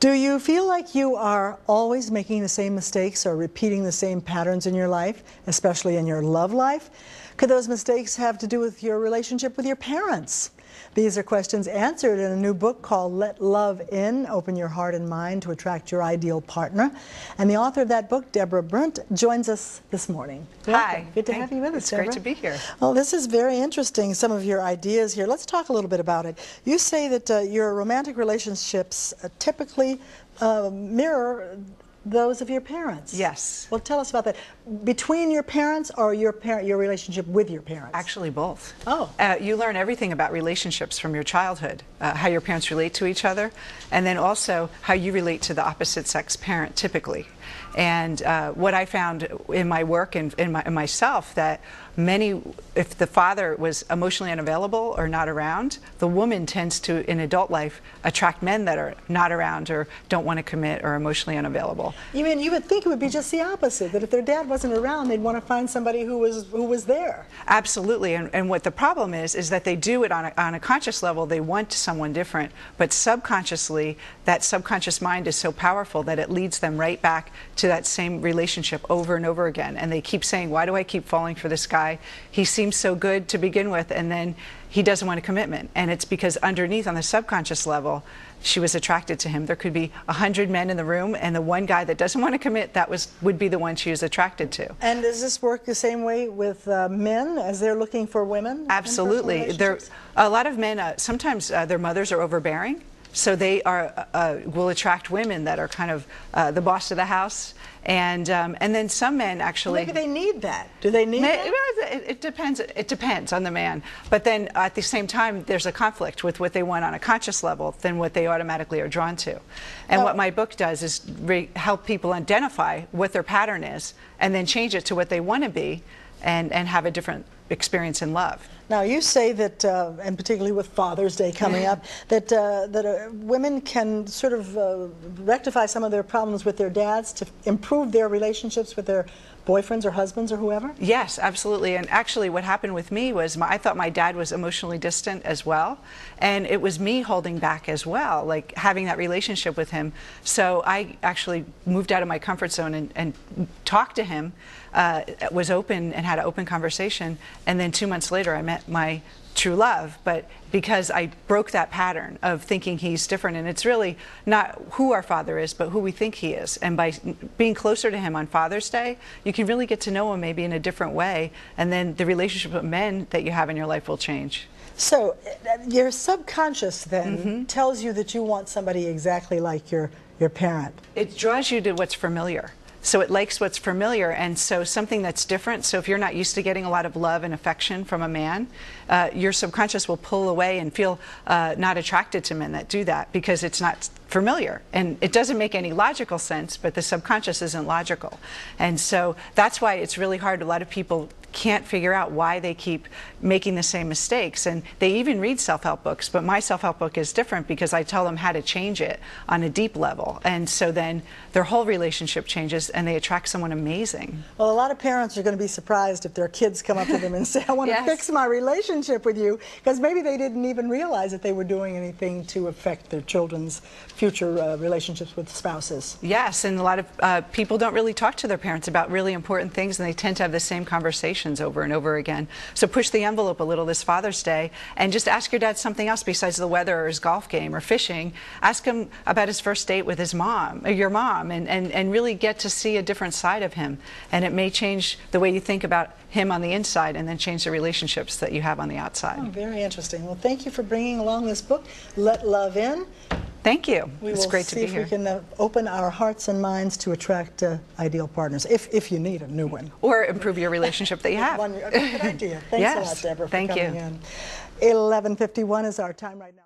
Do you feel like you are always making the same mistakes or repeating the same patterns in your life, especially in your love life? Could those mistakes have to do with your relationship with your parents? These are questions answered in a new book called Let Love In, Open Your Heart and Mind to Attract Your Ideal Partner. And the author of that book, Debra Berndt, joins us this morning. Hi. Welcome. Good to have you with us, Debra. It's great to be here. Well, this is very interesting, some of your ideas here. Let's talk a little bit about it. You say that your romantic relationships typically mirror those of your parents. Yes. Well, tell us about that. Between your parents or your relationship with your parents? Actually, both. Oh. You learn everything about relationships from your childhood, how your parents relate to each other, and then also how you relate to the opposite sex parent typically. And what I found in my work and in myself, that if the father was emotionally unavailable or not around, the woman tends to, in adult life, attract men that are not around or don't want to commit or emotionally unavailable. You mean you would think it would be just the opposite, that if their dad wasn't around, they'd want to find somebody who was there? Absolutely. And what the problem is that they do it on a conscious level. They want someone different, but subconsciously, that subconscious mind is so powerful that it leads them right back to that same relationship over and over again. And they keep saying, why do I keep falling for this guy? He seems so good to begin with, and then he doesn't want a commitment. And it's because underneath, on the subconscious level, she was attracted to him. There could be 100 men in the room, and the one guy that doesn't want to commit, would be the one she was attracted to. And does this work the same way with men as they're looking for women? Absolutely. A lot of men, sometimes their mothers are overbearing. So they will attract women that are kind of the boss of the house, and then some men actually. Maybe they need that. Do they need that? It depends. It depends on the man. But then at the same time, there's a conflict with what they want on a conscious level than what they automatically are drawn to. And what my book does is help people identify what their pattern is, and then change it to what they want to be, and have a different experience in love. Now, you say that, and particularly with Father's Day coming up, that women can sort of rectify some of their problems with their dads to improve their relationships with their boyfriends or husbands or whoever? Yes, absolutely. And actually what happened with me was I thought my dad was emotionally distant as well, and it was me holding back as well, like having that relationship with him. So I actually moved out of my comfort zone and talked to him, was open and had an open conversation, and then 2 months later I met my true love. But because I broke that pattern of thinking he's different, and it's really not who our father is, but who we think he is. And by being closer to him on Father's Day, you can really get to know him maybe in a different way, and then the relationship with men that you have in your life will change. So your subconscious then tells you that you want somebody exactly like your parent. It draws you to what's familiar. So it likes what's familiar, and so something that's different. So if you're not used to getting a lot of love and affection from a man, your subconscious will pull away and feel not attracted to men that do that, because it's not familiar. And it doesn't make any logical sense, but the subconscious isn't logical. And so that's why it's really hard. A lot of people can't figure out why they keep making the same mistakes, and they even read self-help books, but my self-help book is different because I tell them how to change it on a deep level, and so then their whole relationship changes and they attract someone amazing. Well, a lot of parents are going to be surprised if their kids come up to them and say, I want to fix my relationship with you, because maybe they didn't even realize that they were doing anything to affect their children's future relationships with spouses. Yes, and a lot of people don't really talk to their parents about really important things, and they tend to have the same conversation over and over again. So push the envelope a little this Father's Day and just ask your dad something else besides the weather or his golf game or fishing. Ask him about his first date with his mom, or your mom, and really get to see a different side of him. And it may change the way you think about him on the inside, and then change the relationships that you have on the outside. Oh, very interesting. Well, thank you for bringing along this book, Let Love In. Thank you. It's great to be here. We will see if we can open our hearts and minds to attract ideal partners, if you need a new one. Or improve your relationship that you have. Good idea. Thanks a lot, Debra, for coming in. 11:51 is our time right now.